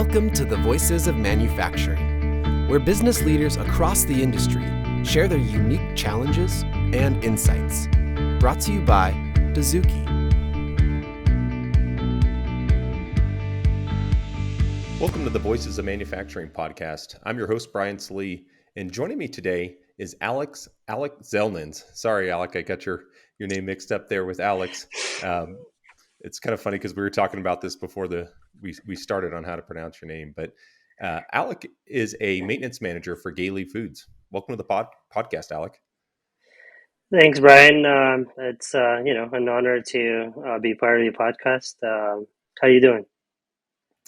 Welcome to the Voices of Manufacturing, where business leaders across the industry share their unique challenges and insights. Brought to you by Dazuki. Welcome to the Voices of Manufacturing podcast. I'm your host, Brian Slee, and joining me today is Alek Zelnins. Sorry, Alek, I got your name mixed up there with Alex. It's kind of funny because we were talking about this before we started on how to pronounce your name. But Alek is a maintenance manager for Gailey Foods. Welcome to the podcast, Alek. Thanks, Brian. It's an honor to be part of your podcast. How are you doing?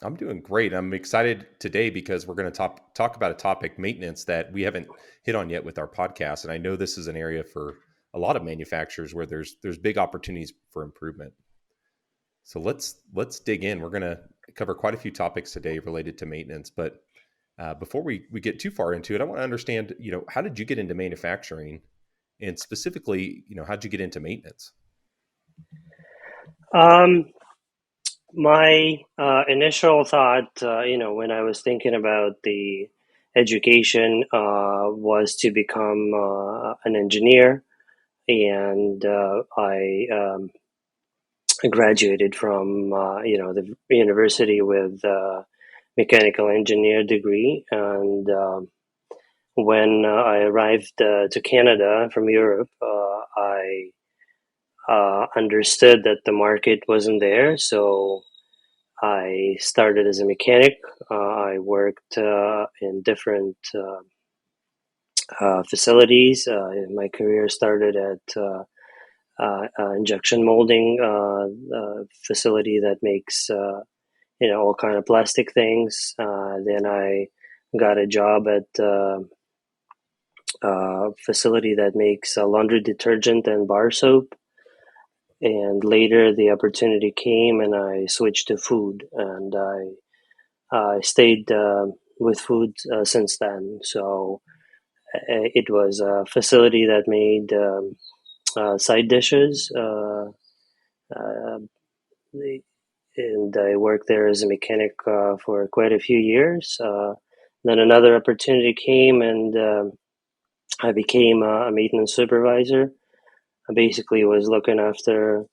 I'm doing great. I'm excited today because we're going to talk about a topic, maintenance, that we haven't hit on yet with our podcast. And I know this is an area for a lot of manufacturers where there's big opportunities for improvement. So let's dig in. We're going to cover quite a few topics today related to maintenance. But before we get too far into it, I want to understand, how did you get into manufacturing? And specifically, how did you get into maintenance? My initial thought, when I was thinking about the education, was to become an engineer, and I graduated from the university with a mechanical engineer degree, and when I arrived to Canada from Europe, I understood that the market wasn't there, so I started as a mechanic. I worked in different facilities. My career started at injection molding facility that makes all kind of plastic things. Then I got a job at a facility that makes laundry detergent and bar soap. And later the opportunity came and I switched to food, and I stayed with food since then. So it was a facility that made side dishes, and I worked there as a mechanic for quite a few years. Then another opportunity came, and I became a maintenance supervisor. I basically was looking after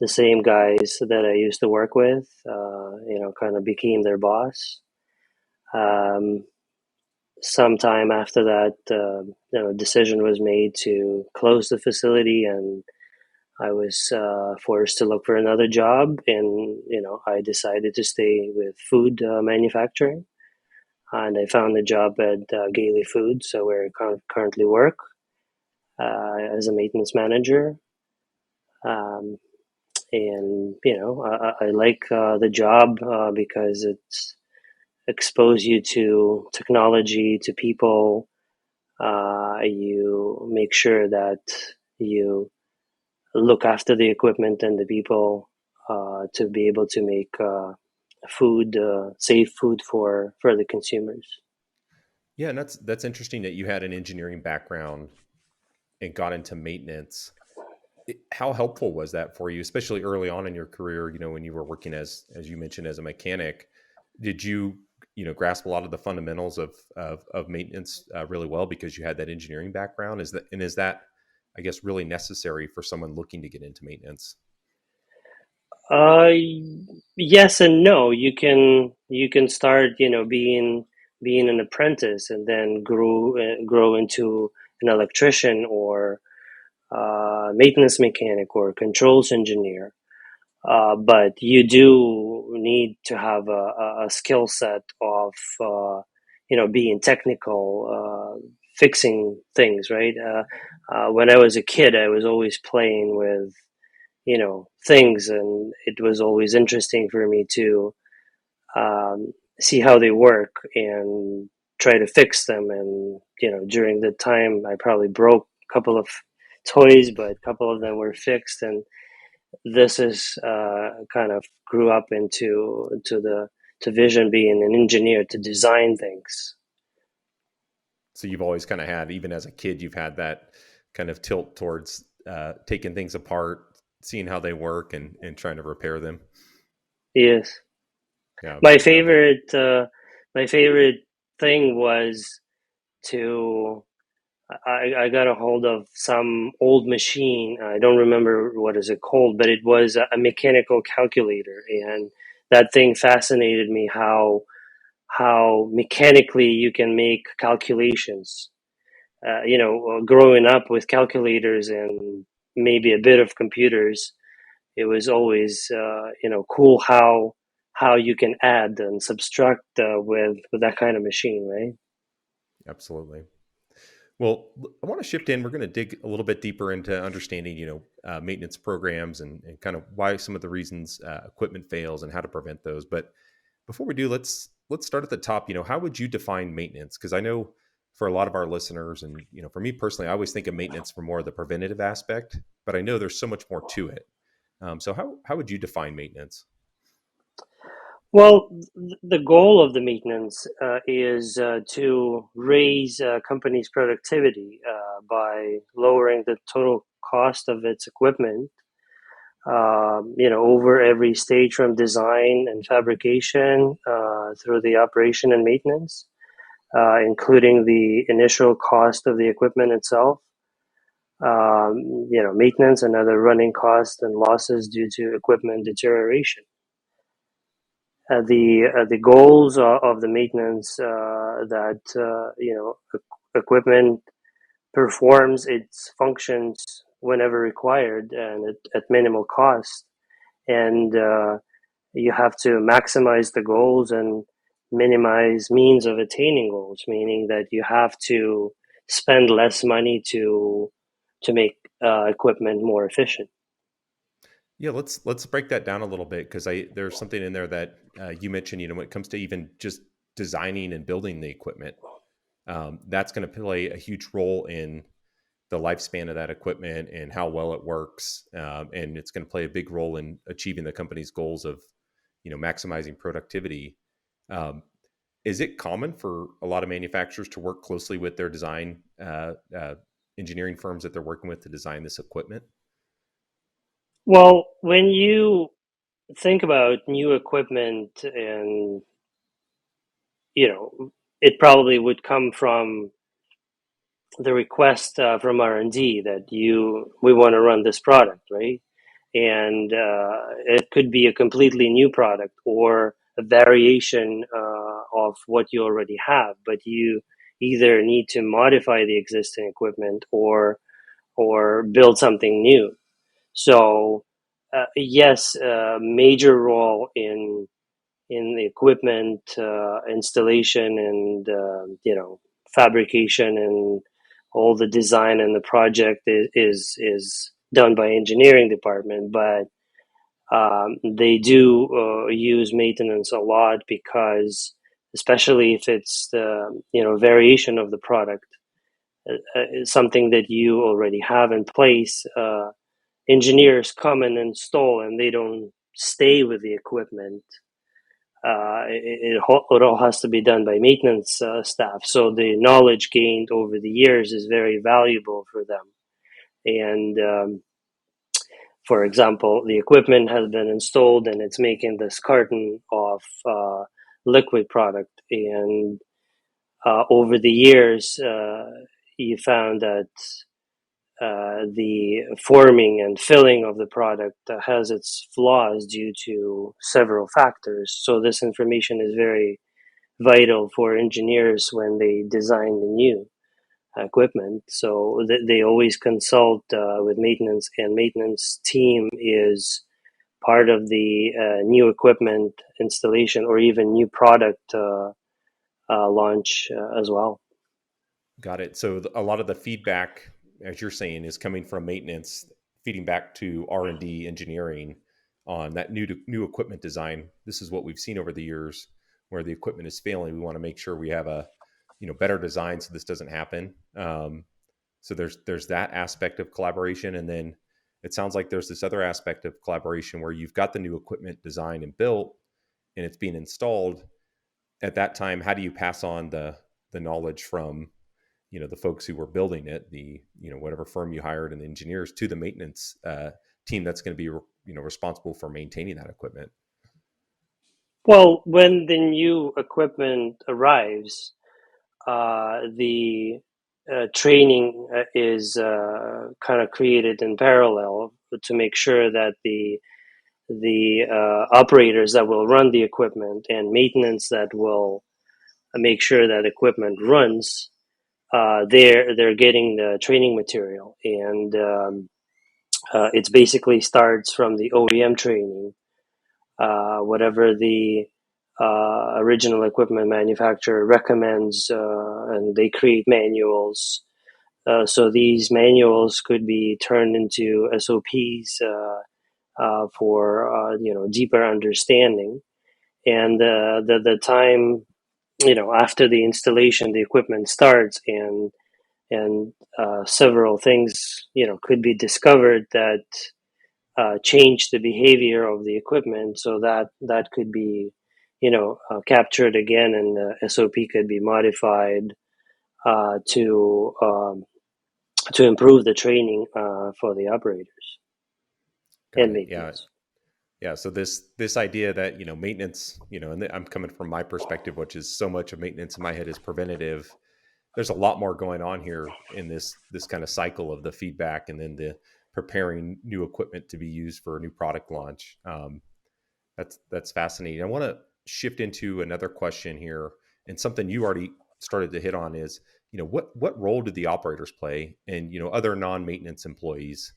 the same guys that I used to work with, kind of became their boss. Sometime after that, decision was made to close the facility, and I was forced to look for another job. And, I decided to stay with food manufacturing, and I found a job at Gailey Foods, so where I currently work as a maintenance manager. And I like the job because it's exposed you to technology, to people. You make sure that you look after the equipment and the people to be able to make food, safe food for the consumers. Yeah, and that's interesting that you had an engineering background and got into maintenance. How helpful was that for you, especially early on in your career? When you were working as you mentioned, as a mechanic, did you grasp a lot of the fundamentals of maintenance really well because you had that engineering background? Is that I guess really necessary for someone looking to get into maintenance? Yes and no. You can start, being an apprentice and then grow into an electrician or maintenance mechanic or controls engineer. But you do need to have a skill set of, being technical, fixing things, right? When I was a kid, I was always playing with, things, and it was always interesting for me to see how they work and try to fix them. And, during the time, I probably broke a couple of toys, but a couple of them were fixed. And this is kind of grew up into to vision being an engineer to design things. So you've always kind of had, even as a kid, you've had that kind of tilt towards taking things apart, seeing how they work, and trying to repair them. Yes. Yeah. My No, that, favorite, my favorite thing was to I got a hold of some old machine. I don't remember what is it called, but it was a mechanical calculator, and that thing fascinated me. How mechanically you can make calculations. Growing up with calculators and maybe a bit of computers, it was always cool how you can add and subtract with that kind of machine, right? absolutely. Well, I want to shift in. We're going to dig a little bit deeper into understanding, maintenance programs and kind of why some of the reasons equipment fails and how to prevent those. But before we do, let's start at the top. How would you define maintenance? Because I know for a lot of our listeners, and for me personally, I always think of maintenance for more of the preventative aspect, but I know there's so much more to it. So how would you define maintenance? Well, the goal of the maintenance is to raise company's productivity by lowering the total cost of its equipment. Over every stage from design and fabrication through the operation and maintenance, including the initial cost of the equipment itself. Maintenance and other running costs and losses due to equipment deterioration. The goals of the maintenance that equipment performs its functions whenever required and at minimal cost, and you have to maximize the goals and minimize means of attaining goals, meaning that you have to spend less money to make equipment more efficient. Yeah, let's break that down a little bit because I there's something in there that you mentioned. When it comes to even just designing and building the equipment, that's going to play a huge role in the lifespan of that equipment and how well it works, and it's going to play a big role in achieving the company's goals of maximizing productivity. Um, is it common for a lot of manufacturers to work closely with their design engineering firms that they're working with to design this equipment? Well, when you think about new equipment, and it probably would come from the request from R&D that we want to run this product, right? And it could be a completely new product or a variation of what you already have, but you either need to modify the existing equipment or build something new. So yes, a major role in the equipment installation and fabrication and all the design and the project is done by engineering department, but they do use maintenance a lot because especially if it's the variation of the product, something that you already have in place, engineers come and install and they don't stay with the equipment. It all has to be done by maintenance staff. So the knowledge gained over the years is very valuable for them. And for example, the equipment has been installed and it's making this carton of liquid product. And over the years, you found that the forming and filling of the product has its flaws due to several factors. So this information is very vital for engineers when they design the new equipment. So they always consult with maintenance, and maintenance team is part of the new equipment installation or even new product launch as well. Got it. So a lot of the feedback, as you're saying, is coming from maintenance, feeding back to R&D engineering on that new equipment design. This is what we've seen over the years where the equipment is failing. We want to make sure we have a better design so this doesn't happen. So there's that aspect of collaboration, and then it sounds like there's this other aspect of collaboration where you've got the new equipment designed and built, and it's being installed. At that time, how do you pass on the knowledge from the folks who were building it, the whatever firm you hired and the engineers, to the maintenance team that's going to be responsible for maintaining that equipment? Well, when the new equipment arrives, the training is kind of created in parallel to make sure that the operators that will run the equipment and maintenance that will make sure that equipment runs, they're getting the training material, and it's basically starts from the OEM training, whatever the original equipment manufacturer recommends, and they create manuals. So these manuals could be turned into SOPs for deeper understanding. And the time after the installation, the equipment starts, and several things could be discovered that change the behavior of the equipment, so that could be captured again, and the SOP could be modified to improve the training for the operators Got and it. Yeah. maintenance. Yeah. So this idea that, maintenance, and I'm coming from my perspective, which is so much of maintenance in my head is preventative. There's a lot more going on here in this kind of cycle of the feedback and then the preparing new equipment to be used for a new product launch. That's fascinating. I want to shift into another question here, and something you already started to hit on is, what role do the operators play and other non-maintenance employees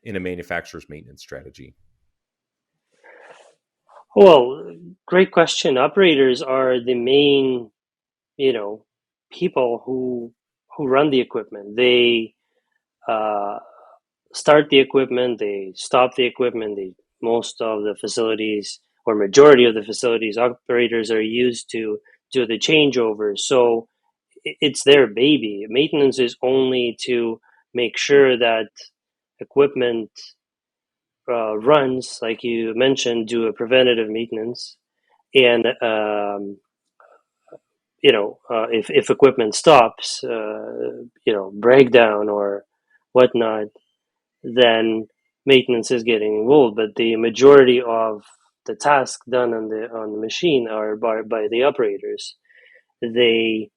in a manufacturer's maintenance strategy? Well, great question. Operators are the main, you know, people who run the equipment. They uh, start the equipment, they stop the equipment. Most of the facilities, or majority of the facilities, operators are used to do the changeovers. So it's their baby. Maintenance is only to make sure that equipment runs, like you mentioned, do a preventative maintenance, and if equipment stops, breakdown or whatnot, then maintenance is getting involved. But the majority of the tasks done on the machine are by the operators. They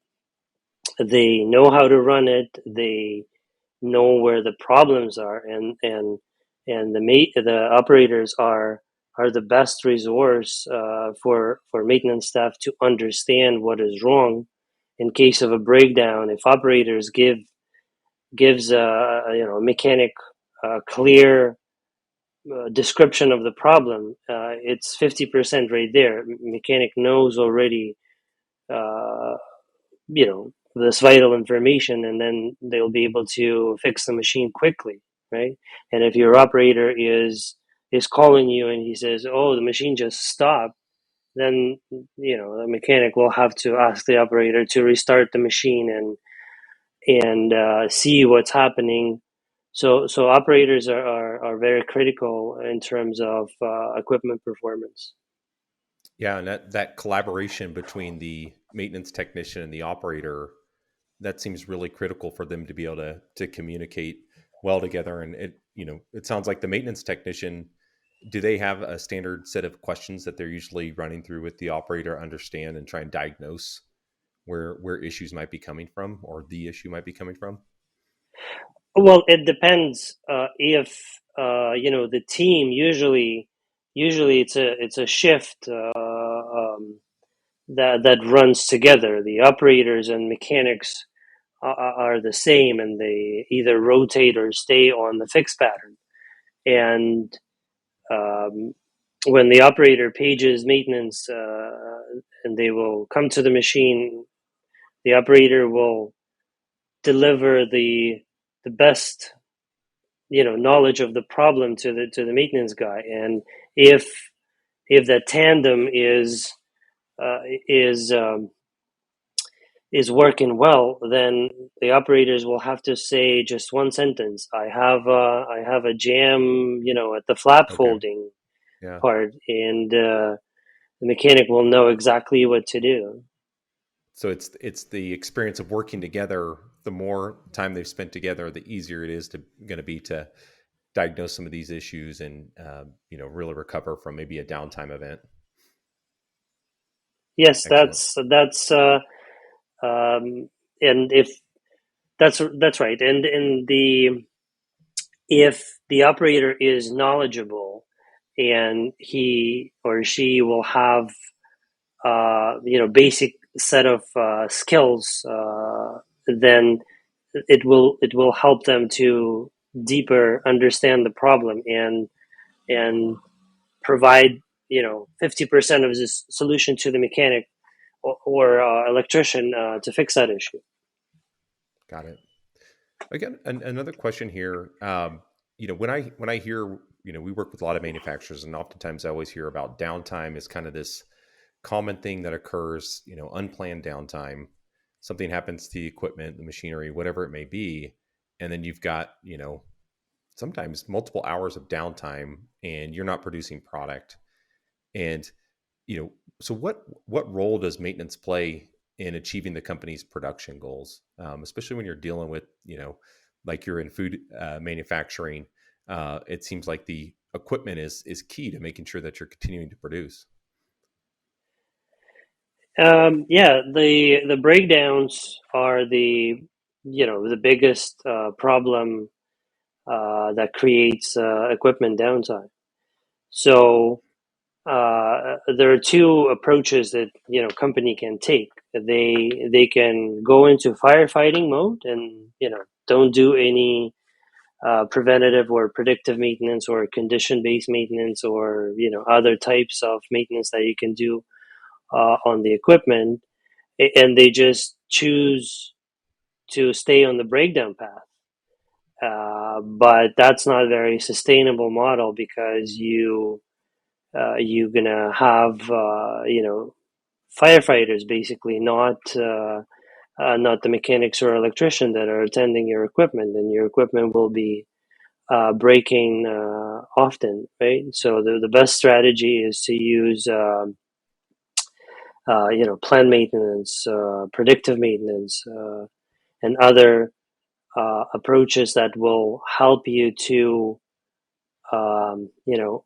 they know how to run it. They know where the problems are, and the operators are the best resource for maintenance staff to understand what is wrong in case of a breakdown. If operators gives a mechanic a clear description of the problem, it's 50% right there. Mechanic knows already, uh, this vital information, and then they'll be able to fix the machine quickly, right? And if your operator is calling you and he says, "Oh, the machine just stopped," then the mechanic will have to ask the operator to restart the machine and see what's happening. So operators are very critical in terms of equipment performance. Yeah, and that collaboration between the maintenance technician and the operator, that seems really critical for them to be able to communicate well together. And it sounds like the maintenance technician, do they have a standard set of questions that they're usually running through with the operator, understand and try and diagnose where issues might be coming from, or the issue might be coming from? Well, it depends. If the team, usually it's a shift that runs together. The operators and mechanics are the same, and they either rotate or stay on the fixed pattern. And um, when the operator pages maintenance, and they will come to the machine, the operator will deliver the best knowledge of the problem to the maintenance guy. And if that tandem uh, is um, is working well, then the operators will have to say just one sentence: I have a jam, at the flap Okay. folding Yeah. part, and the mechanic will know exactly what to do. So it's the experience of working together. The more time they've spent together, the easier it is to going to be to diagnose some of these issues and really recover from maybe a downtime event. Yes, Excellent. and if that's right, and in the if the operator is knowledgeable and he or she will have basic set of skills, then it will help them to deeper understand the problem and provide 50% of this solution to the mechanic or electrician to fix that issue. Got it. Again, another question here. When I hear, we work with a lot of manufacturers, and oftentimes I always hear about downtime is kind of this common thing that occurs. Unplanned downtime. Something happens to the equipment, the machinery, whatever it may be, and then you've got sometimes multiple hours of downtime, and you're not producing product. And so what role does maintenance play in achieving the company's production goals, especially when you're dealing with like you're in food manufacturing? It seems like the equipment is key to making sure that you're continuing to produce. Yeah, the breakdowns are the biggest problem that creates equipment downtime. So there are two approaches that company can take. They can go into firefighting mode and don't do any preventative or predictive maintenance or condition based maintenance or other types of maintenance that you can do on the equipment, and they just choose to stay on the breakdown path. But that's not a very sustainable model because you're gonna have firefighters basically not the mechanics or electrician that are attending your equipment, and your equipment will be breaking often, right? So the best strategy is to use planned maintenance, predictive maintenance, and other approaches that will help you to um, you know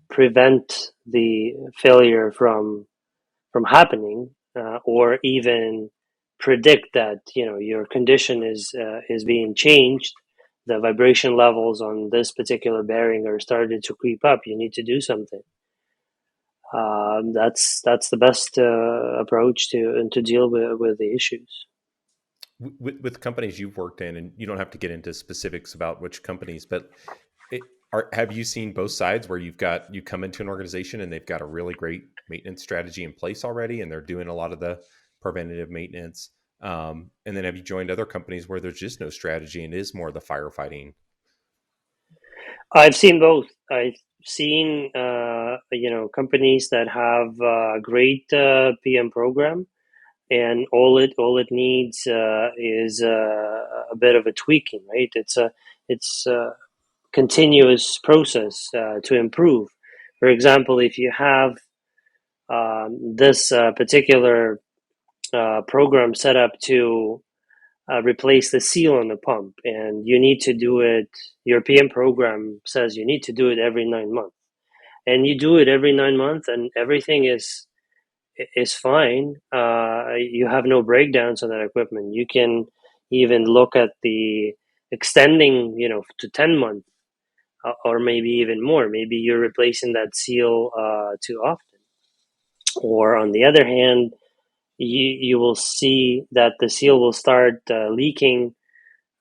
prevent the failure from happening, or even predict that your condition is being changed. The vibration levels on this particular bearing are started to creep up. You need to do something. That's the best approach to deal with the issues. With companies you've worked in, and you don't have to get into specifics about which companies, but have you seen both sides where you come into an organization and they've got a really great maintenance strategy in place already, and they're doing a lot of the preventative maintenance, and then have you joined other companies where there's just no strategy and is more the firefighting? I've seen both. I've seen companies that have a great PM program, and all it needs is a bit of a tweaking, right? It's a continuous process to improve. For example, if you have this particular program set up to replace the seal on the pump, and you need to do it. Your PM program says you need to do it every 9 months, and you do it every 9 months, and everything is fine. You have no breakdowns on that equipment. You can even look at the extending, to 10 months, or maybe even more. Maybe you're replacing that seal too often, or on the other hand, you will see that the seal will start leaking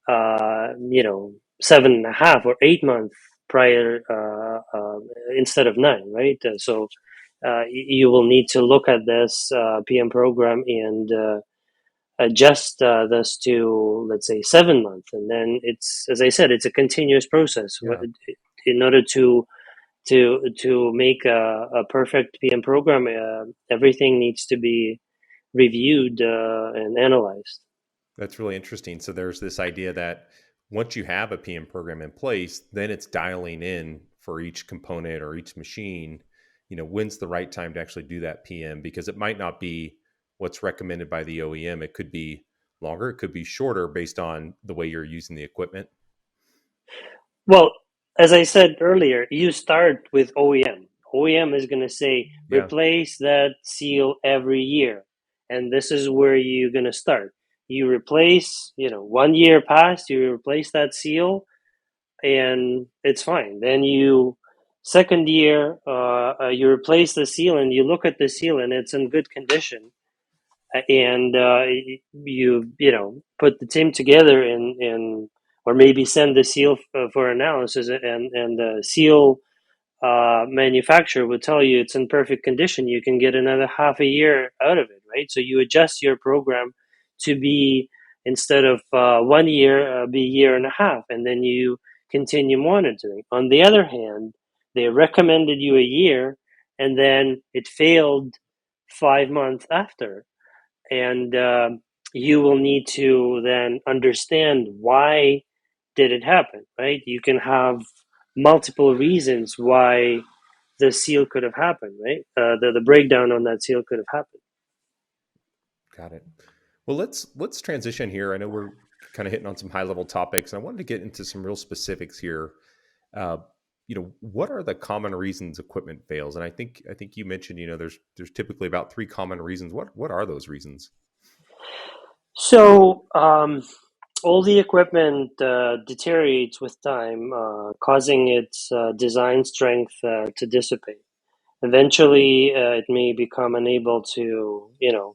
7.5 or 8 months prior, instead of 9, right? So you will need to look at this PM program and adjust this to, let's say, 7 months, and then it's, as I said, it's a continuous process. Yeah, In order to make a perfect PM program, everything needs to be reviewed and analyzed. that's really interesting. So there's this idea that once you have a PM program in place, then it's dialing in for each component or each machine, when's the right time to actually do that PM, because it might not be what's recommended by the OEM. It could be longer, it could be shorter based on the way you're using the equipment. Well, as I said earlier, you start with OEM. OEM is going to say, Yeah. replace that seal every year. And this is where you're going to start. You replace, 1 year passed, you replace that seal, and it's fine. Then second year, you replace the seal and you look at the seal and it's in good condition. And you put the team together or maybe send the seal for analysis, and the seal manufacturer would tell you it's in perfect condition. You can get another half a year out of it, right? So you adjust your program to be, instead of 1 year, be a year and a half, and then you continue monitoring. On the other hand, they recommended you a year, and then it failed 5 months after, and you will need to then understand why did it happen, right? You can have multiple reasons why the seal could have happened, right? The breakdown on that seal could have happened. Got it. Well, let's transition here. I know we're kind of hitting on some high level topics, and I wanted to get into some real specifics here. Uh, what are the common reasons equipment fails? And I think you mentioned, there's typically about 3 common reasons. What are those reasons? So all the equipment deteriorates with time, causing its design strength to dissipate. Eventually, it may become unable to,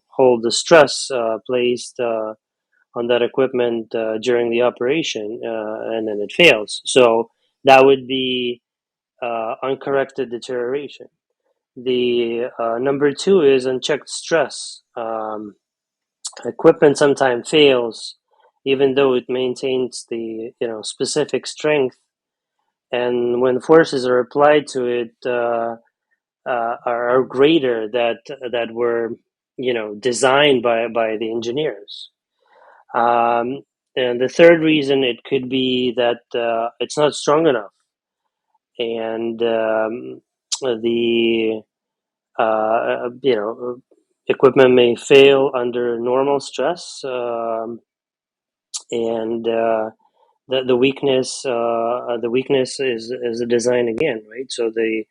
hold the stress placed on that equipment during the operation, and then it fails. So that would be uncorrected deterioration. The number 2 is unchecked stress. Equipment sometimes fails, even though it maintains the specific strength, and when forces are applied to it, are greater that were designed by the engineers. And the third reason, it could be that it's not strong enough, and the equipment may fail under normal stress, and the weakness is the design again, right? So the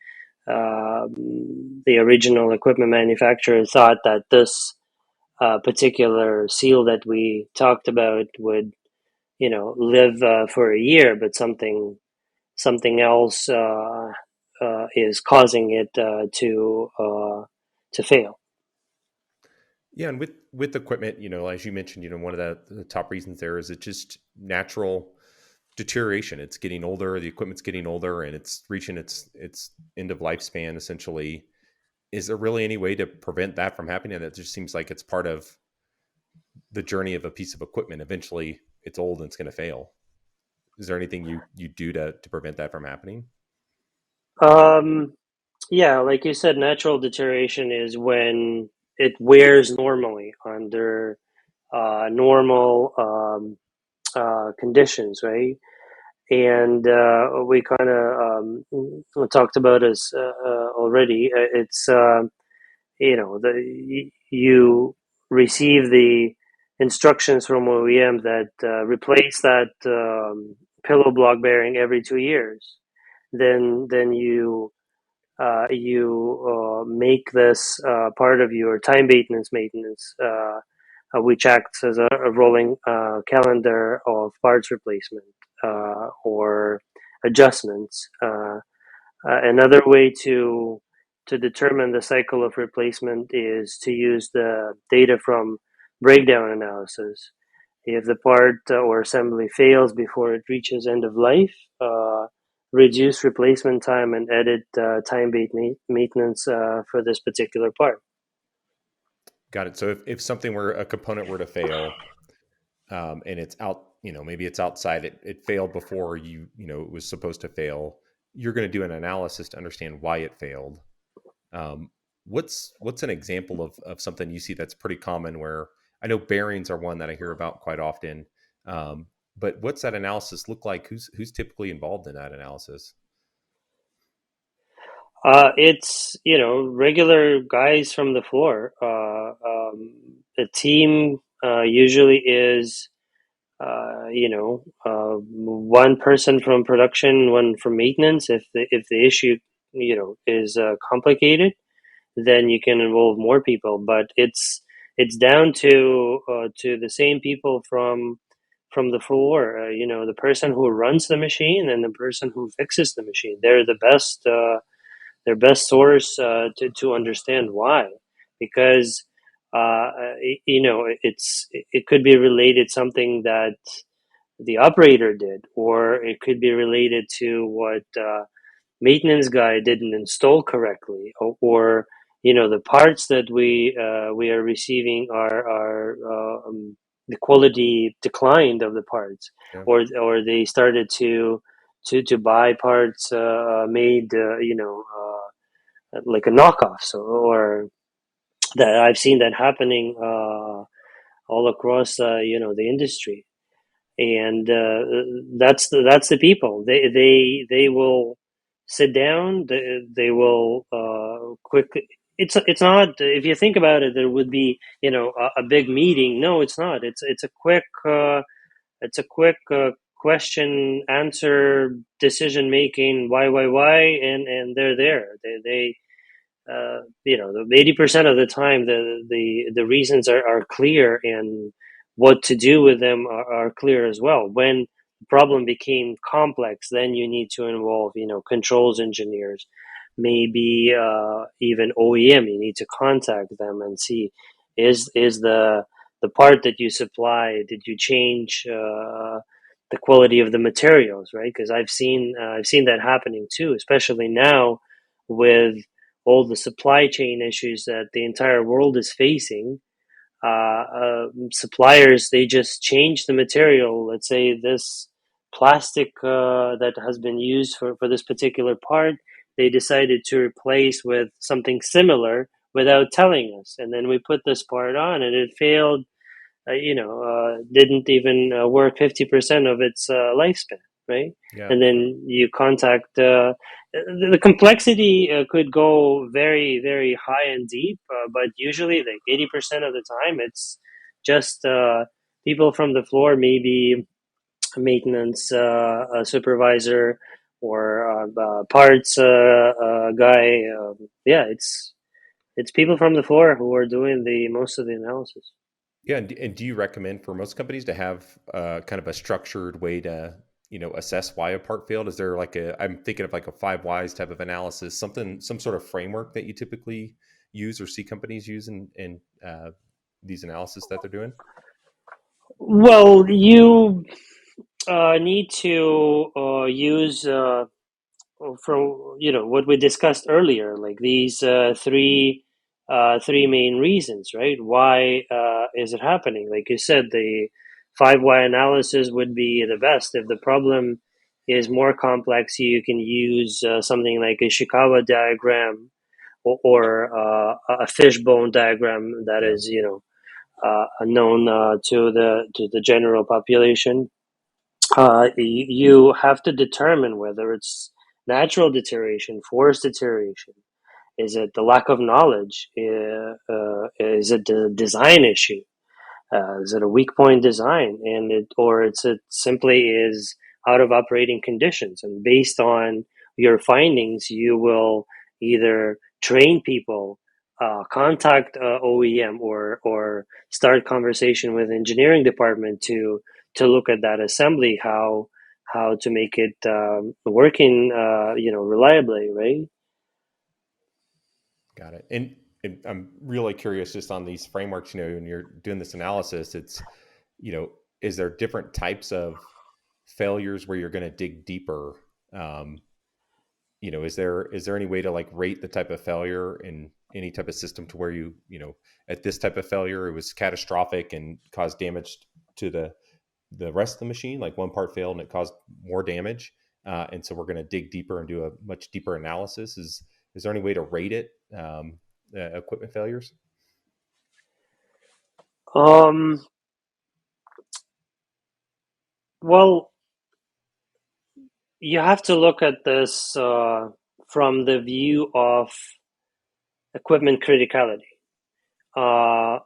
original equipment manufacturer thought that this particular seal that we talked about would live for a year, but something else is causing it to fail. Yeah, and with equipment, as you mentioned, one of the top reasons there is it's just natural deterioration. It's getting older, the equipment's getting older, and it's reaching its end of lifespan essentially. Is there really any way to prevent that from happening? And it just seems like it's part of the journey of a piece of equipment. Eventually it's old and it's going to fail. Is there anything you do to prevent that from happening? Yeah, like you said, natural deterioration is when it wears normally under normal conditions, right? And we kind of talked about this already. It's you receive the instructions from OEM that replace that pillow block bearing every 2 years. Then you make this part of your time maintenance, which acts as a rolling calendar of parts replacement or adjustments. Another way to determine the cycle of replacement is to use the data from breakdown analysis. If the part or assembly fails before it reaches end of life, reduce replacement time and edit time-based maintenance for this particular part. Got it. So if something a component were to fail, and it's out, maybe it's outside, it failed before it was supposed to fail, you're going to do an analysis to understand why it failed. What's an example of something you see that's pretty common, where I know bearings are one that I hear about quite often. But what's that analysis look like? Who's typically involved in that analysis? It's regular guys from the floor. The team usually is one person from production, one from maintenance. If the issue is complicated, then you can involve more people. But it's down to the same people from the floor. The person who runs the machine and the person who fixes the machine. They're the best. Their best source to understand why, because it could be related something that the operator did, or it could be related to what maintenance guy didn't install correctly, or the parts that we are receiving are the quality declined of the parts, Yeah. or they started to buy parts made like a knockoff. So, or that I've seen that happening all across the industry. And that's the people. They will sit down. They will quickly. It's not, if you think about it, there would be a big meeting. No, it's not. It's a quick question answer, decision making. Why, and they're there. They 80% of the time the reasons are clear, and what to do with them are clear as well. When the problem became complex, then you need to involve controls engineers, maybe even OEM. You need to contact them and see, is the part that you supply, did you change the quality of the materials, right? Because I've seen that happening too, especially now with all the supply chain issues that the entire world is facing. Suppliers, they just change the material. Let's say this plastic that has been used for this particular part, they decided to replace with something similar without telling us. And then we put this part on and it failed, didn't even work 50% of its lifespan, right? Yeah. And then you contact, the complexity could go very, very high and deep, but usually like 80% of the time, it's just people from the floor, maybe a maintenance supervisor or parts guy. Yeah, it's people from the floor who are doing the most of the analysis. Yeah, and do you recommend for most companies to have kind of a structured way to, assess why a part failed? Is there like I'm thinking of like a 5 whys type of analysis, some sort of framework that you typically use or see companies use in these analysis that they're doing? Well, you need to use from what we discussed earlier, like these three main reasons, right? Why is it happening? Like you said, the 5 why analysis would be the best. If the problem is more complex, you can use something like a Ishikawa diagram, or a fishbone diagram that Yeah. is known to the general population. You have to determine whether it's natural deterioration, forced deterioration. Is it the lack of knowledge? Is it the design issue? Is it a weak point design, or it simply is out of operating conditions? And based on your findings, you will either train people, contact OEM, or start conversation with engineering department to look at that assembly, how to make it working, reliably, right? Got it. And I'm really curious just on these frameworks, when you're doing this analysis, it's, is there different types of failures where you're going to dig deeper? Is there any way to like rate the type of failure in any type of system to where at this type of failure, it was catastrophic and caused damage to the rest of the machine, like one part failed and it caused more damage. And so we're going to dig deeper and do a much deeper analysis. Is there any way to rate it? Equipment failures? Um, well, you have to look at this from the view of equipment criticality. Uh,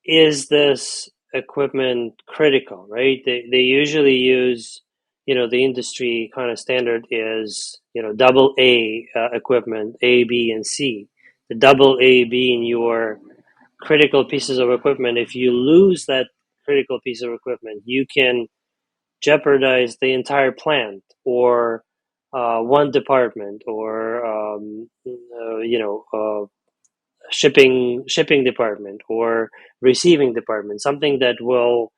is this equipment critical, right? They usually use, the industry kind of standard is, double A equipment, A, B, and C. The double A being your critical pieces of equipment. If you lose that critical piece of equipment, you can jeopardize the entire plant or one department or shipping department or receiving department, something that will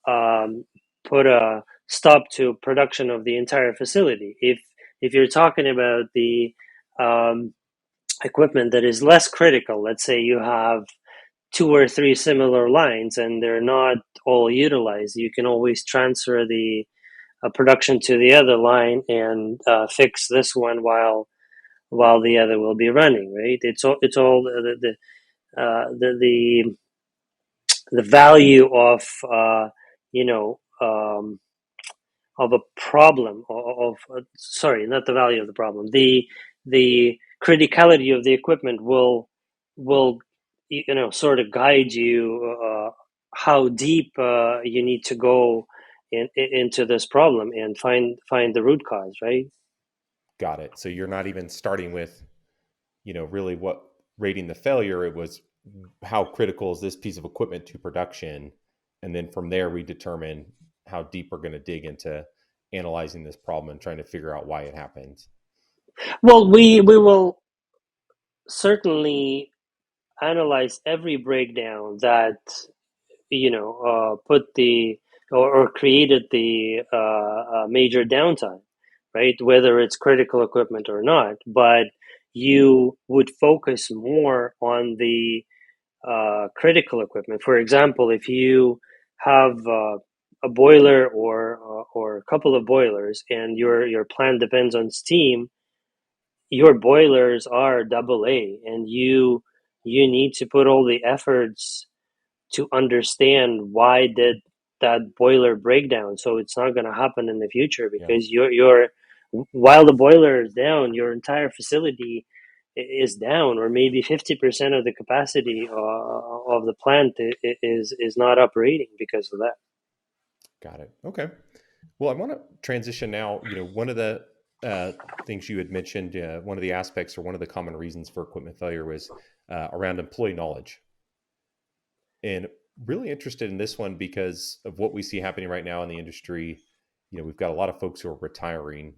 um, put a stop to production of the entire facility. If you're talking about the um, equipment that is less critical, let's say you have two or three similar lines and they're not all utilized, you can always transfer the production to the other line and fix this one while the other will be running. Right? It's all the value of you know of a problem sorry, not the value of the problem, the criticality of the equipment will sort of guide you how deep you need to go into this problem and find the root cause, right? Got it. So you're not even starting with, really what rating the failure. It was how critical is this piece of equipment to production, and then from there we determine how deep we're going to dig into analyzing this problem and trying to figure out why it happens. Well, we will certainly analyze every breakdown that put the or created the major downtime, right? Whether it's critical equipment or not, but you would focus more on the critical equipment. For example, if you have a boiler or a couple of boilers, and your plant depends on steam, your boilers are double A, and you need to put all the efforts to understand why did that boiler break down, so it's not going to happen in the future, Yeah. because you're while the boiler is down, your entire facility is down, or maybe 50% of the capacity of the plant is not operating because of that. Got it. Okay. Well, I want to transition now. One of the things you had mentioned, one of the aspects or one of the common reasons for equipment failure was around employee knowledge. And really interested in this one because of what we see happening right now in the industry. We've got a lot of folks who are retiring.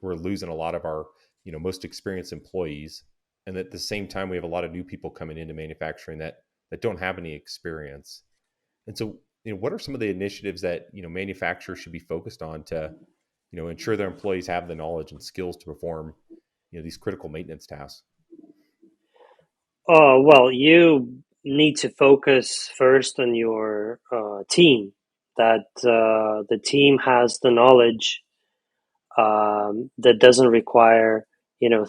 We're losing a lot of our, most experienced employees. And at the same time, we have a lot of new people coming into manufacturing that don't have any experience. And so, what are some of the initiatives that, manufacturers should be focused on to, ensure their employees have the knowledge and skills to perform, these critical maintenance tasks? Oh, well, you need to focus first on your team, that the team has the knowledge, that doesn't require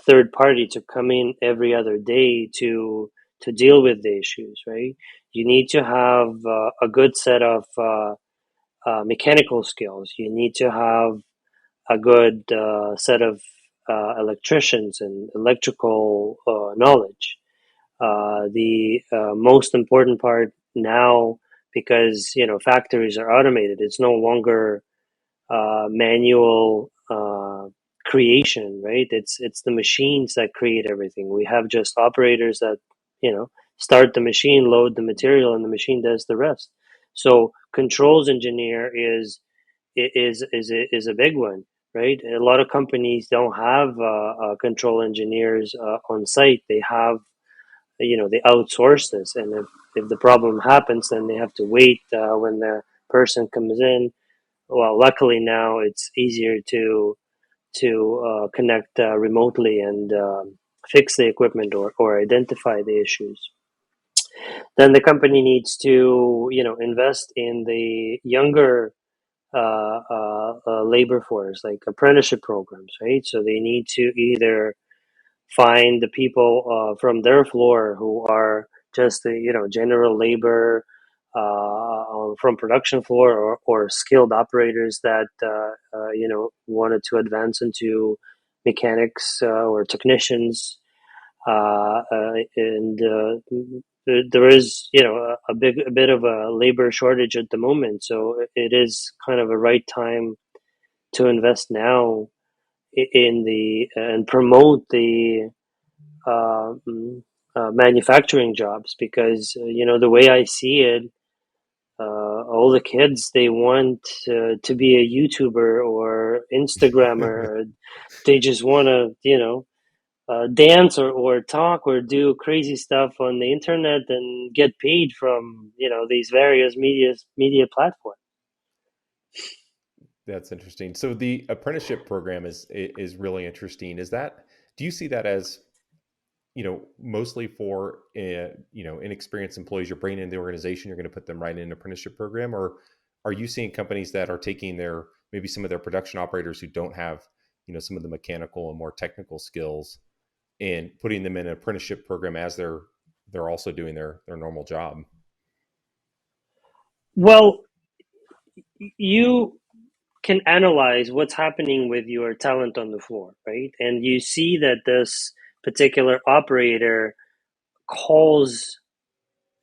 third party to come in every other day to deal with the issues, right? You need to have a good set of mechanical skills. You need to have a good set of electricians and electrical knowledge. The most important part now, because factories are automated, it's no longer manual creation, right? It's the machines that create everything. We have just operators that start the machine, load the material, and the machine does the rest. So controls engineer is a big one, right? A lot of companies don't have control engineers on site. They have they outsource this, and if the problem happens, then they have to wait when the person comes in. Well, luckily now it's easier to connect remotely and fix the equipment or identify the issues. Then the company needs to invest in the younger labor force, like apprenticeship programs, right? So they need to either find the people from their floor who are just the general labor from production floor, or skilled operators that wanted to advance into mechanics or technicians, and there is a bit of a labor shortage at the moment, so it is kind of a right time to invest now in the and promote the uh, manufacturing jobs, because the way I see it, all the kids, they want to be a YouTuber or Instagrammer. They just want to dance or talk or do crazy stuff on the internet and get paid from these various media platforms. That's interesting. So the apprenticeship program is really interesting. Is that, do you see that as, mostly for inexperienced employees you're bringing in the organization, you're going to put them right in an apprenticeship program, or are you seeing companies that are taking their, maybe some of their production operators who don't have, some of the mechanical and more technical skills, and putting them in an apprenticeship program as they're also doing their normal job? Well, you can analyze what's happening with your talent on the floor, right? And you see that this particular operator calls,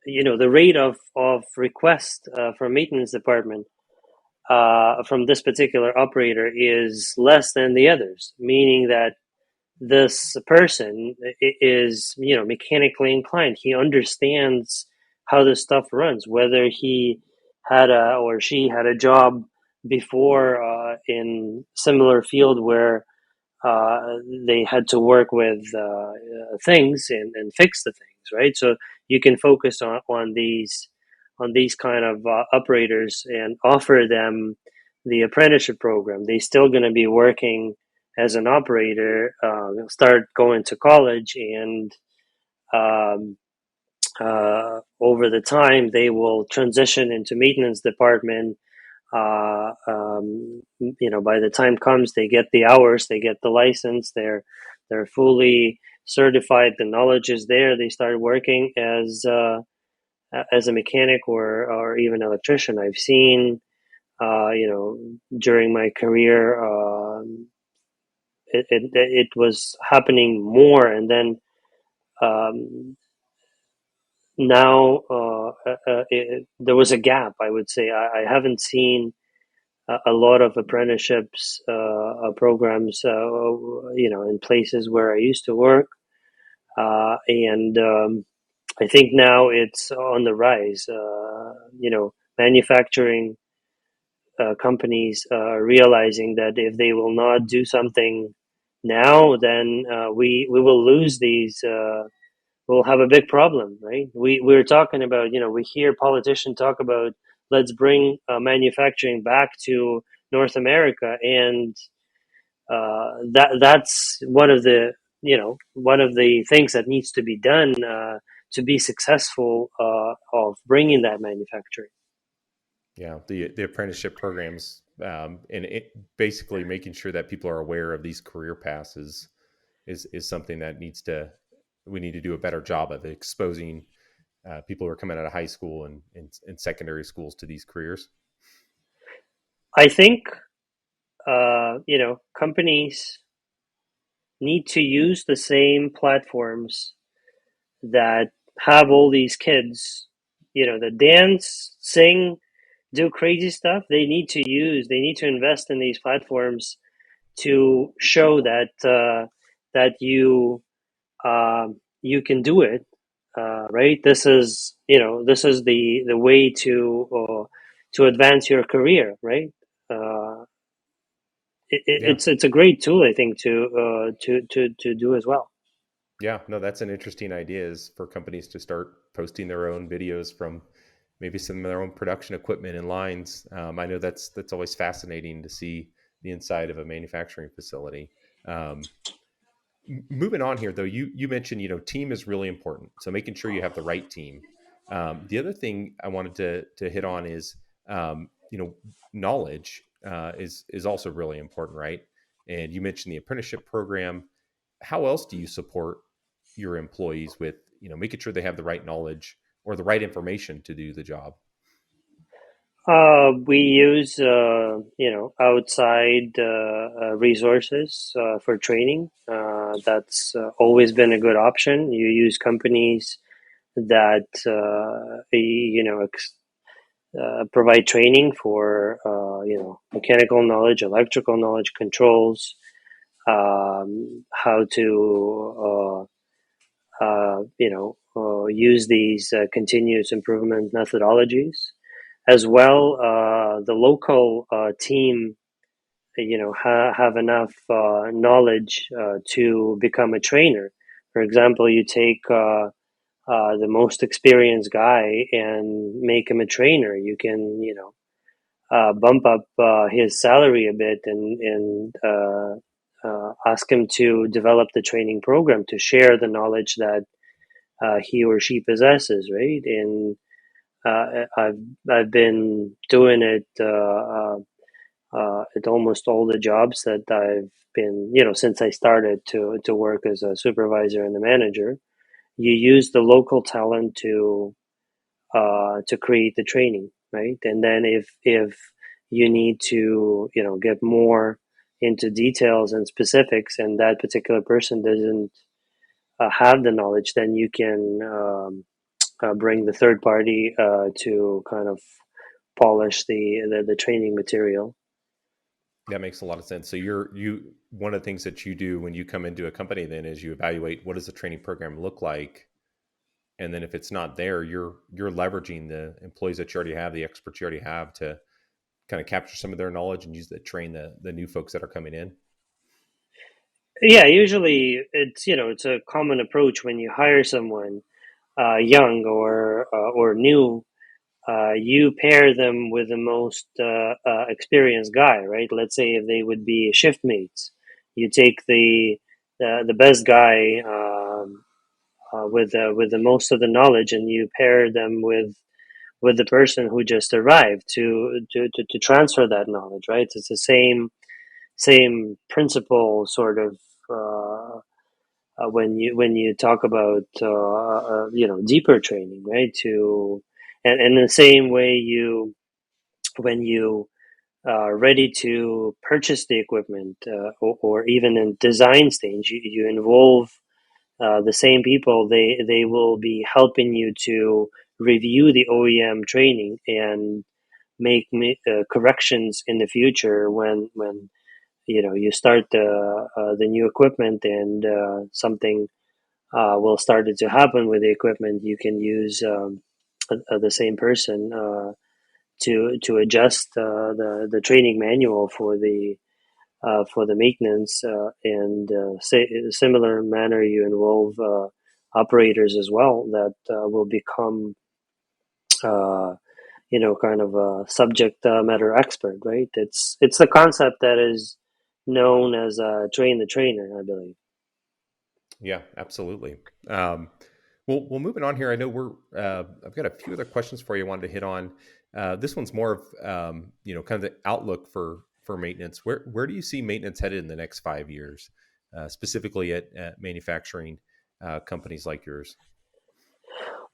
the rate of request from maintenance department from this particular operator is less than the others, meaning that this person is, mechanically inclined. He understands how this stuff runs, whether he had a or she had a job before in similar field where they had to work with things and fix the things, right? So you can focus on these kind of operators and offer them the apprenticeship program. They're still going to be working as an operator, start going to college, and um, over the time they will transition into maintenance department. By the time comes, they get the hours, they get the license, they're fully certified, the knowledge is there. They start working as a mechanic or even electrician. I've seen, during my career, it was happening more, and then um, now there was a gap. I would say I haven't seen a lot of apprenticeships programs, in places where I used to work, and I think now it's on the rise. Manufacturing companies are realizing that if they will not do something now, then we will lose these. We'll have a big problem, right? We're talking about, we hear politicians talk about, let's bring manufacturing back to North America, and that's one of the things that needs to be done to be successful of bringing that manufacturing. Yeah, the apprenticeship programs, and basically making sure that people are aware of these career paths is something that we need to do a better job of exposing people who are coming out of high school and secondary schools to these careers. I think companies need to use the same platforms that have all these kids, that dance, sing, do crazy stuff. They need to invest in these platforms to show that you can do it, right? This is the way to advance your career, right? Uh, Yeah. it's a great tool, I think, to do as well. Yeah, no, that's an interesting idea, is for companies to start posting their own videos from maybe some of their own production equipment and lines. I know that's always fascinating to see the inside of a manufacturing facility. Um, Moving on here, though, you mentioned, team is really important, so making sure you have the right team. The other thing I wanted to hit on is, knowledge is also really important, right? And you mentioned the apprenticeship program. How else do you support your employees with, making sure they have the right knowledge or the right information to do the job? We use outside resources for training. That's always been a good option. You use companies that provide training for mechanical knowledge, electrical knowledge, controls, how to use these continuous improvement methodologies. As well, the local team, have enough knowledge to become a trainer. For example, you take the most experienced guy and make him a trainer. You can, bump up his salary a bit and ask him to develop the training program to share the knowledge that he or she possesses, right? And I've been doing it at almost all the jobs that I've been, since I started to work as a supervisor and a manager. You use the local talent to create the training, right? And then if you need to, get more into details and specifics, and that particular person doesn't have the knowledge, then you can bring the third party to kind of polish the training material. That makes a lot of sense. So you one of the things that you do when you come into a company then is you evaluate what does the training program look like, and then if it's not there, you're leveraging the employees that you already have, the experts you already have, to kind of capture some of their knowledge and use that train the new folks that are coming in. Yeah, usually it's a common approach when you hire someone young or new. You pair them with the most experienced guy, right? Let's say if they would be shift mates, you take the best guy with the most of the knowledge, and you pair them with the person who just arrived to transfer that knowledge, right? It's the same principle, sort of. When you talk about deeper training, right? And in the same way, when you are ready to purchase the equipment, or even in design stage, you involve the same people. They will be helping you to review the OEM training and make corrections in the future when you start the new equipment, and something will start to happen with the equipment. You can use the same person to adjust the training manual for the maintenance, and say in a similar manner you involve operators as well that will become kind of a subject matter expert, right? It's the concept that is known as train the trainer, I believe. Yeah, absolutely. Well, moving on here. I know I've got a few other questions for you I wanted to hit on. This one's more of, kind of the outlook for maintenance. Where do you see maintenance headed in the next 5 years, specifically at manufacturing companies like yours?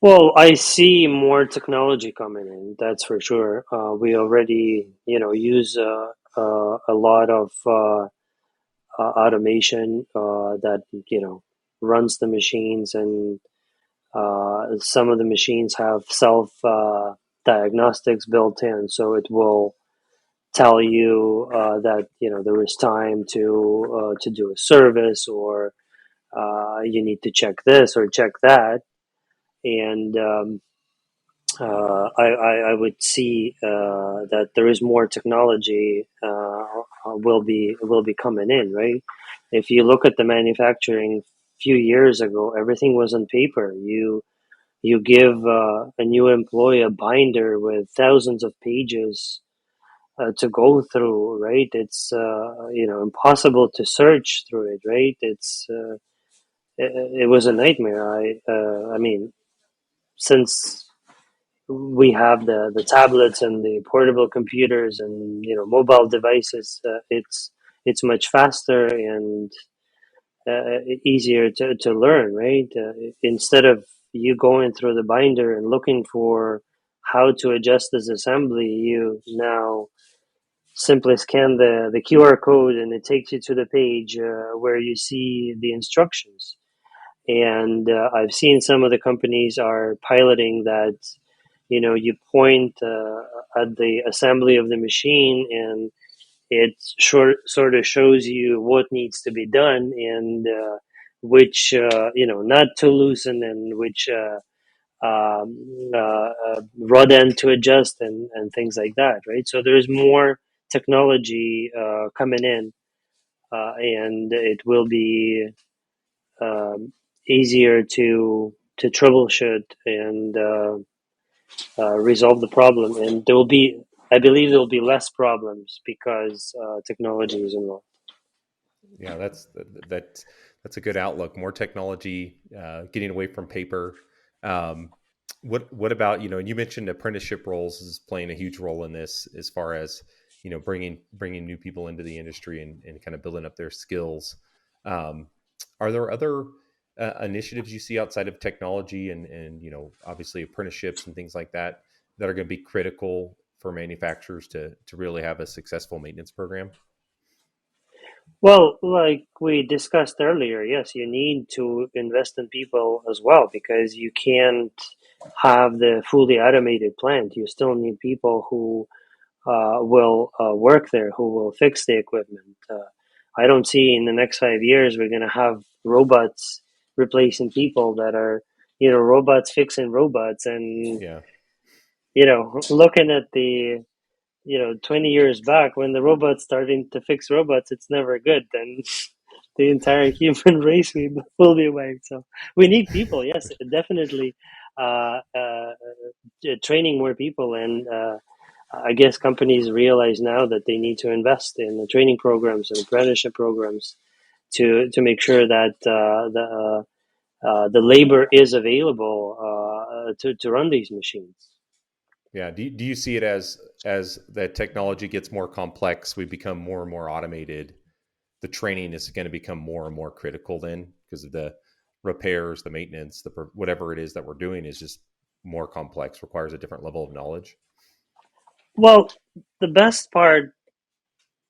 Well, I see more technology coming in. That's for sure. We already, use a lot of automation that runs the machines, and some of the machines have self diagnostics built in, so it will tell you that there is time to do a service, or you need to check this or check that. And I would see that there is more technology will be coming in, right? If you look at the manufacturing few years ago, everything was on paper. You give a new employee a binder with thousands of pages to go through, right? It's impossible to search through it, right? It was a nightmare. I mean, since we have the tablets and the portable computers and mobile devices, it's much faster and easier to learn, right? Instead of you going through the binder and looking for how to adjust this assembly, you now simply scan the QR code, and it takes you to the page where you see the instructions. And I've seen some of the companies are piloting that, you point at the assembly of the machine, and it sort of shows you what needs to be done, and which not to loosen, and which rod end to adjust, and things like that, right? So there's more technology coming in, and it will be um, easier to troubleshoot and resolve the problem. And I believe there will be less problems because technology is involved. Yeah, that's a good outlook. More technology, getting away from paper. Um, what about, and you mentioned apprenticeship roles is playing a huge role in this, as far as bringing new people into the industry and kind of building up their skills. Um, are there other initiatives you see outside of technology and obviously apprenticeships and things like that are going to be critical for manufacturers to really have a successful maintenance program? Well, like we discussed earlier, yes, you need to invest in people as well, because you can't have the fully automated plant. You still need people who will work there, who will fix the equipment. I don't see in the next 5 years we're going to have robots replacing people that are, robots fixing robots. And, Yeah. looking at the 20 years back when the robots starting to fix robots, it's never good. Then the entire human race will be wiped. So we need people, yes, definitely. Training more people, and I guess companies realize now that they need to invest in the training programs and apprenticeship programs to make sure that the labor is available to run these machines. Yeah. Do you see it as that technology gets more complex, we become more and more automated, the training is going to become more and more critical then, because of the repairs, the maintenance, whatever it is that we're doing is just more complex, requires a different level of knowledge. Well, the best part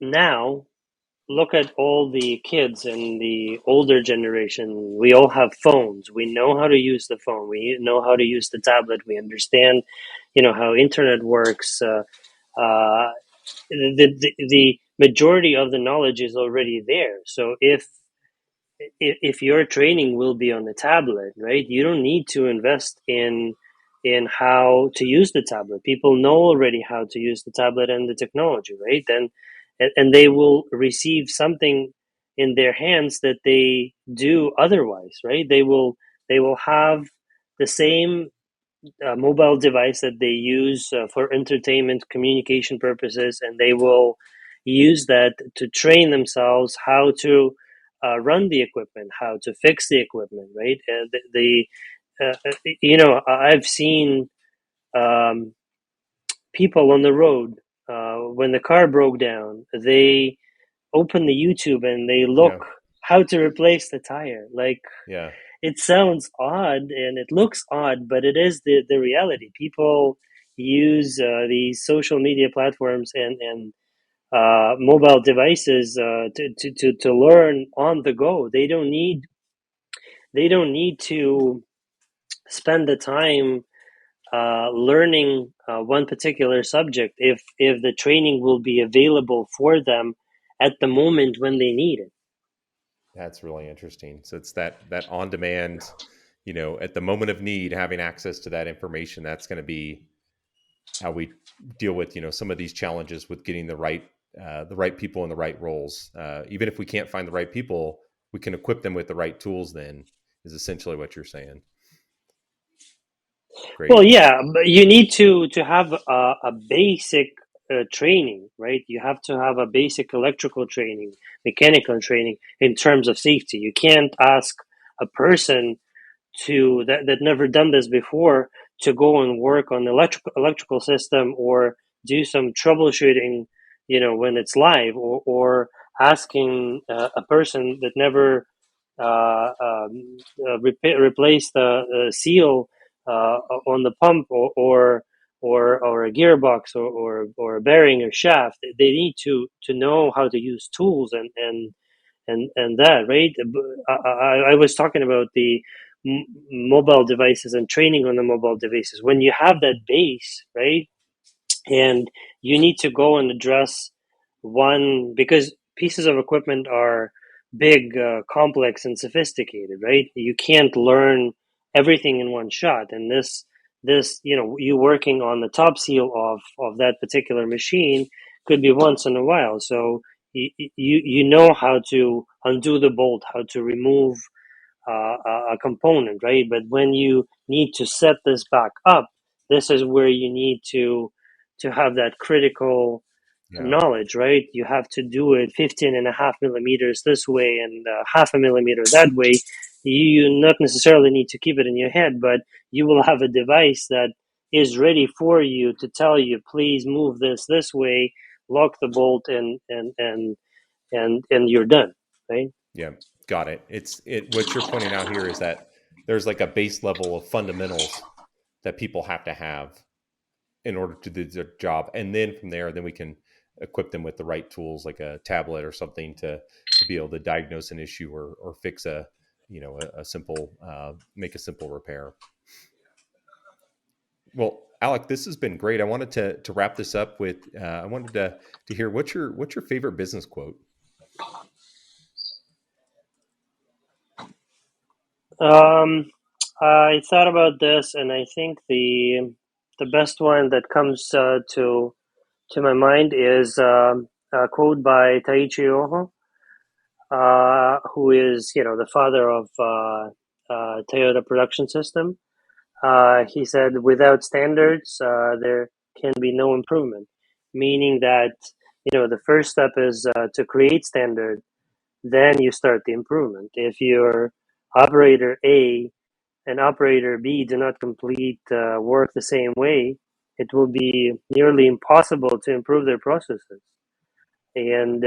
now, look at all the kids in the older generation. We all have phones. We know how to use the phone. We know how to use the tablet. We understand, how internet works. Uh, the majority of the knowledge is already there. So if your training will be on the tablet, right, you don't need to invest in how to use the tablet. People know already how to use the tablet and the technology, right? And they will receive something in their hands that they do otherwise, right? They will have the same mobile device that they use for entertainment communication purposes, and they will use that to train themselves how to run the equipment, how to fix the equipment, right? I've seen um, people on the road, when the car broke down, they open the YouTube and they look Yeah. how to replace the tire. Like, Yeah. it sounds odd and it looks odd, but it is the reality. People use these social media platforms and mobile devices to learn on the go. They don't need to spend the time learning one particular subject if the training will be available for them at the moment when they need it. That's really interesting. So it's that on demand, at the moment of need, having access to that information, that's going to be how we deal with, some of these challenges with getting the right people in the right roles. Even if we can't find the right people, we can equip them with the right tools. Then is essentially what you're saying. Well, Great. yeah, but you need to have a basic training, right? You have to have a basic electrical training, mechanical training in terms of safety. You can't ask a person that never done this before to go and work on the electrical system or do some troubleshooting, when it's live, or asking a person that never replace the seal on the pump, or a gearbox, or a bearing or shaft. They need to know how to use tools and that, right. I was talking about the mobile devices and training on the mobile devices. When you have that base, right, and you need to go and address one, because pieces of equipment are big, complex, and sophisticated, right? You can't learn everything in one shot, and this you working on the top seal of that particular machine could be once in a while. So you know how to undo the bolt, how to remove a component, right? But when you need to set this back up, this is where you need to have that critical Yeah. knowledge, right? You have to do it 15.5 millimeters this way and half a millimeter that way. You not necessarily need to keep it in your head, but you will have a device that is ready for you to tell you, please move this way, lock the bolt, and you're done, right? Yeah. Got it. What you're pointing out here is that there's like a base level of fundamentals that people have to have in order to do their job. And then from there, then we can equip them with the right tools, like a tablet or something to be able to diagnose an issue or fix a simple, make a simple repair. Well, Alek, this has been great. I wanted to wrap this up with, I wanted to hear what's your favorite business quote? I thought about this, and I think the best one that comes to my mind is a quote by Taiichi Ohio, who is the father of Toyota production system. He said, "Without standards, there can be no improvement." Meaning that the first step is to create standard, then you start the improvement. If your operator A and operator B do not complete work the same way, it will be nearly impossible to improve their processes. And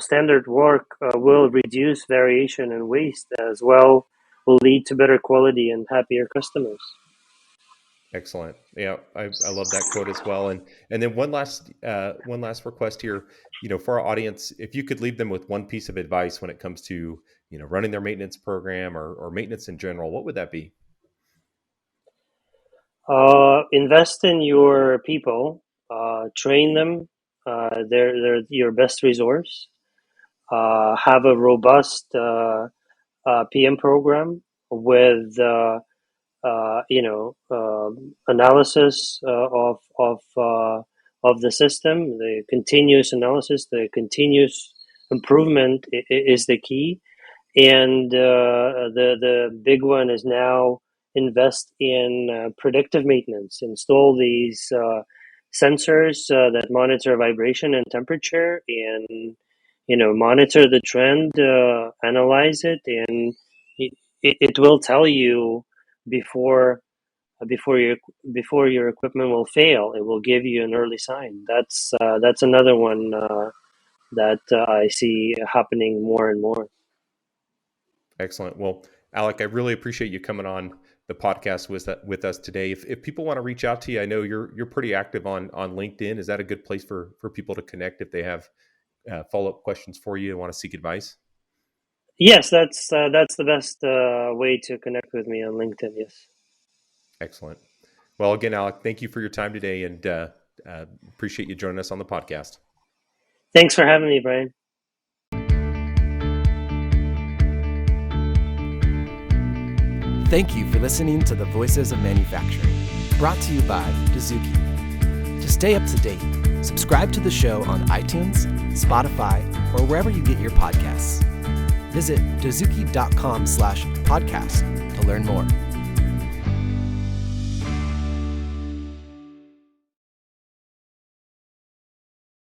standard work will reduce variation and waste as well, will lead to better quality and happier customers. Excellent. Yeah, I love that quote as well. And then one last request here, for our audience, if you could leave them with one piece of advice when it comes to, running their maintenance program or maintenance in general, what would that be? Invest in your people, train them. They're your best resource. Have a robust PM program with analysis of the system. The continuous analysis, the continuous improvement is the key. And the big one is now invest in predictive maintenance. Install these sensors that monitor vibration and temperature, and monitor the trend, analyze it, and it will tell you before your equipment will fail. It will give you an early sign. That's another one that I see happening more and more. Excellent. Well, Alek, I really appreciate you coming on the podcast with us today. If people want to reach out to you, I know you're pretty active on LinkedIn. Is that a good place for people to connect if they have follow-up questions for you and want to seek advice? Yes, that's the best way to connect with me on LinkedIn. Yes. Excellent. Well, again, Alek, thank you for your time today, and appreciate you joining us on the podcast. Thanks for having me, Brian. Thank you for listening to the Voices of Manufacturing, brought to you by Dozuki. To stay up to date, subscribe to the show on iTunes, Spotify, or wherever you get your podcasts. Visit dozuki.com/podcast to learn more.